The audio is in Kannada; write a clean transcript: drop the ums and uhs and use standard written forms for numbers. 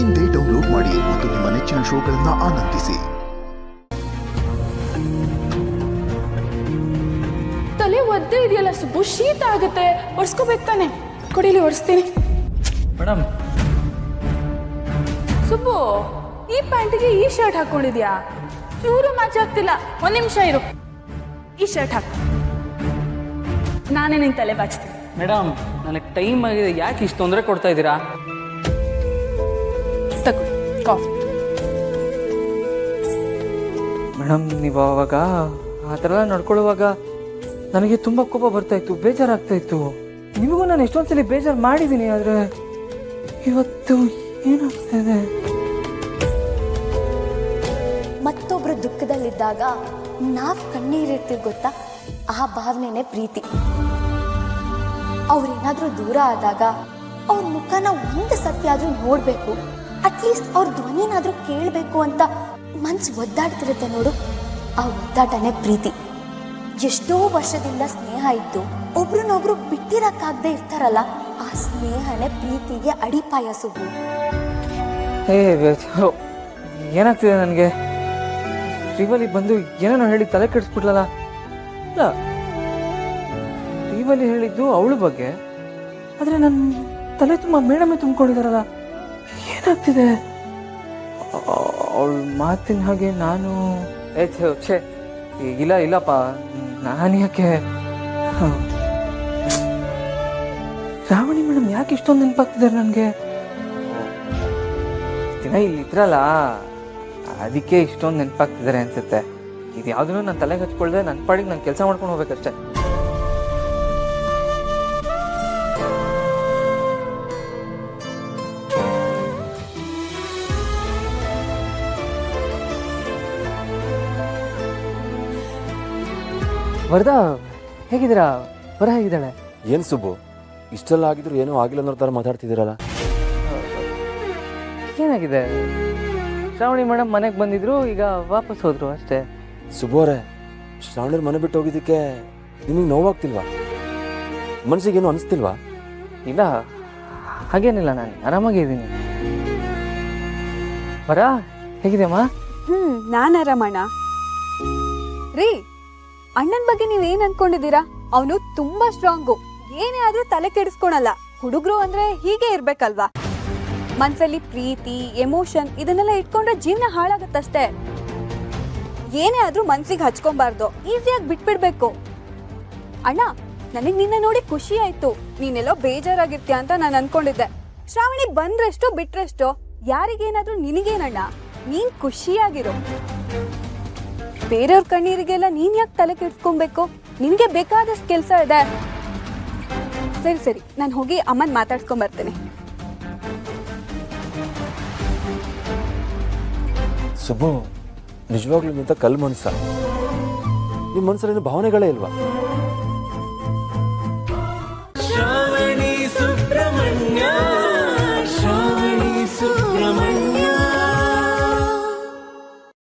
ಇಂದೇ ಡೌನ್ಲೋಡ್ ಮಾಡಿ ಮತ್ತು ನಿಮ್ಮ ನೆಚ್ಚಿನ ಶೋಗಳನ್ನು ಆನಂದಿಸಿ. ತಲೆ ಒದ್ದೆ ಇದೆಯಲ್ಲ ಸುಬ್ಬು, ಶೀತ ಆಗುತ್ತೆ, ಒರೆಸ್ಕೋಬೇಕು ತಾನೆ. ಕೊಡಿಲಿ, ಒರೆಸ್ತೀನಿ. ಮೇಡಮ್, ಸುಬ್ಬು, ಈ ಪ್ಯಾಂಟಿಗೆ ಈ ಶರ್ಟ್ ಹಾಕೊಂಡಿದ್ಯಾ? ಚೂರು ಮ್ಯಾಚ್ ಆಗ್ತಿಲ್ಲ. ಒಂದ್ ನಿಮಿಷ ಇರು, ಈ ಶರ್ಟ್ ಹಾಕು, ನಾನೇ ನಿನ್ ತಲೆ ಬಾಚ್ತೀನಿ. ಮೇಡಮ್, ನನಗೆ ಟೈಮ್ ಆಗಿದೆ, ಯಾಕೆ ಇಷ್ಟು ತೊಂದರೆ ಕೊಡ್ತಾ ಇದ್ದೀರಾ? ತಗೋ ಕಾಫಿ. ಮೇಡಮ್, ನೀವು ಅವಾಗ ಆ ಥರ ಎಲ್ಲ ನಡ್ಕೊಳ್ಳುವಾಗ ನನಗೆ ತುಂಬ ಕೋಪ ಬರ್ತಾ ಇತ್ತು, ಬೇಜಾರಾಗ್ತಾ ಇತ್ತು. ನಿಮಗೂ ನಾನು ಎಷ್ಟೊಂದ್ಸಲಿ ಬೇಜಾರು ಮಾಡಿದ್ದೀನಿ, ಆದರೆ ಇವತ್ತು ಏನಾಗ್ತದೆ? ಮತ್ತೊಬ್ರು ದುಃಖದಲ್ಲಿದ್ದಾಗ ನಾವು ಕಣ್ಣೀರಿರ್ತೀವಿ ಗೊತ್ತಾ, ಆ ಭಾವನೆನೇ ಪ್ರೀತಿ. ಅವ್ರೇನಾದ್ರೂ ದೂರ ಆದಾಗ ಅವ್ರ ಮುಖನ ಒಂದು ಸತಿ ಆದ್ರೂ ನೋಡ್ಬೇಕು, ಅಟ್ಲೀಸ್ಟ್ ಅವ್ರ ಧ್ವನಿನಾದ್ರೂ ಕೇಳಬೇಕು ಅಂತ ಮನ್ಸು ಒದ್ದಾಡ್ತಿರುತ್ತೆ ನೋಡು, ಆ ಒದ್ದಾಟನೇ ಪ್ರೀತಿ. ಎಷ್ಟೋ ವರ್ಷದಿಂದ ಸ್ನೇಹ ಇದ್ದು ಒಬ್ರನ್ನೊಬ್ರು ಬಿಟ್ಟಿರಕ್ಕಾಗದೆ ಇರ್ತಾರಲ್ಲ, ಆ ಸ್ನೇಹನೇ ಪ್ರೀತಿಗೆ ಅಡಿಪಾಯ. ಸುಬ್ಬು, ಏನಾಗ್ತಿದೆ ನನಗೆ? ಶ್ರೀವಲಿ ಬಂದು ಏನೇನೋ ಹೇಳಿ ತಲೆ ಕೆಡಿಸ್ಬಿಟ್ಲಲ್ಲ. ಇಲ್ಲ, ಶ್ರೀವಲಿ ಹೇಳಿದ್ದು ಅವಳ ಬಗ್ಗೆ, ಆದರೆ ನನ್ನ ತಲೆ ತುಂಬ ಮೇಡಮೇ ತುಂಬಿಕೊಂಡಿದಾರಲ್ಲ. ಏನಾಗ್ತಿದೆ? ಅವಳ ಮಾತಿನ ಹಾಗೆ ನಾನು ಛೇ ಇಲ್ಲಪ್ಪ, ನಾನು ಯಾಕೆ? ಶ್ರಾವಣಿ ಮೇಡಮ್ ಯಾಕೆ ಇಷ್ಟೊಂದು ನೆನಪಾಗ್ತಿದ್ದಾರೆ ನನಗೆ? ದಿನ ಇಲ್ಲಿ ಇದ್ರಲ್ಲ, ಅದಕ್ಕೆ ಇಷ್ಟೊಂದು ನೆನಪಾಗ್ತಿದ್ದಾರೆ ಅನ್ಸುತ್ತೆ. ಇದು ಯಾವುದನ್ನು ನಾನು ತಲೆಗೆ ಹಚ್ಕೊಳ್ದೆ ನನ್ನ ಪಾಡಿಗೆ ನಾನು ಕೆಲಸ ಮಾಡ್ಕೊಂಡು ಹೋಗ್ಬೇಕಷ್ಟೆ. ವರದಾ, ಹೇಗಿದ್ದೀರಾ? ಬರ ಹೇಗಿದ್ದಾಳೆ? ಏನು ಸುಬ್ಬು, ಇಷ್ಟೆಲ್ಲ ಆಗಿದ್ರು ಏನೂ ಆಗಿಲ್ಲ ಅನ್ನೋ ಥರ ಮಾತಾಡ್ತಿದ್ದೀರಲ್ಲ? ಏನಾಗಿದೆ? ಶ್ರಾವಣಿ ಮೇಡಮ್ ಮನೆಗೆ ಬಂದಿದ್ರು, ಈಗ ವಾಪಸ್ ಹೋದ್ರು ಅಷ್ಟೇ. ಸುಬ್ಬು ಅವರೇ, ಶ್ರಾವಣಿಯವ್ರ ಮನೆ ಬಿಟ್ಟು ಹೋಗಿದ್ದಕ್ಕೆ ನಿಮಗೆ ನೋವಾಗ್ತಿಲ್ವಾ? ಮನಸ್ಸಿಗೇನು ಅನಿಸ್ತಿಲ್ವಾ? ಇಲ್ಲ, ಹಾಗೇನಿಲ್ಲ, ನಾನು ಆರಾಮಾಗೇ ಇದ್ದೀನಿ. ಬರ ಹೇಗಿದೆಯಮ್ಮ? ನಾನು ಆರಾಮಣ್ಣ. ರೀ, ಅಣ್ಣನ ಬಗ್ಗೆ ನೀವೇನ್ ಅನ್ಕೊಂಡಿದ್ದೀರಾ? ಅವನು ತುಂಬಾ ಸ್ಟ್ರಾಂಗು, ಏನೇ ಆದ್ರೂ ತಲೆ ಕೆಡಿಸ್ಕೊಳಲ್ಲ. ಹುಡುಗರು ಅಂದ್ರೆ ಹೀಗೆ ಇರ್ಬೇಕಲ್ವಾ? ಮನ್ಸಲ್ಲಿ ಪ್ರೀತಿ, ಎಮೋಷನ್ ಇದನ್ನೆಲ್ಲ ಇಟ್ಕೊಂಡ್ರೆ ಜೀವನ ಹಾಳಾಗತ್ತಷ್ಟೇ. ಏನೇ ಆದ್ರೂ ಮನ್ಸಿಗೆ ಹಚ್ಕೊಬಾರ್ದು, ಈಸಿಯಾಗಿ ಬಿಟ್ಬಿಡ್ಬೇಕು. ಅಣ್ಣ, ನನಗ್ ನಿನ್ನ ನೋಡಿ ಖುಷಿ ಆಯ್ತು. ನೀನೆಲ್ಲೋ ಬೇಜಾರಾಗಿರ್ತೀಯ ಅಂತ ನಾನು ಅನ್ಕೊಂಡಿದ್ದೆ. ಶ್ರಾವಣಿ ಬಂದ್ರೆಷ್ಟು ಬಿಟ್ರೆಷ್ಟು, ಯಾರಿಗೇನಾದ್ರೂ ನಿನಗೇನಣ್ಣ, ನೀನ್ ಖುಷಿಯಾಗಿರು. ಬೇರೆಯವ್ರ ಕಣ್ಣೀರಿಗೆಲ್ಲ ನೀನ್ ಯಾಕೆ ತಲೆ ಕೆಡ್ಸ್ಕೊಬೇಕು? ನಿನ್ಗೆ ಬೇಕಾದಷ್ಟು ಕೆಲಸ ಇದೆ. ಸರಿ, ನಾನು ಹೋಗಿ ಅಮ್ಮನ್ ಮಾತಾಡ್ಸ್ಕೊಂಡ್ ಬರ್ತೇನೆ. ಸುಬ್ಬು, ನಿಜವಾಗ್ಲೂ ನಿಂತ ಕಲ್ ಮನ್ಸ. ನಿಮ್ಮ ಮನಸ್ಸಲ್ಲಿ ಭಾವನೆಗಳೇ ಇಲ್ವಾ?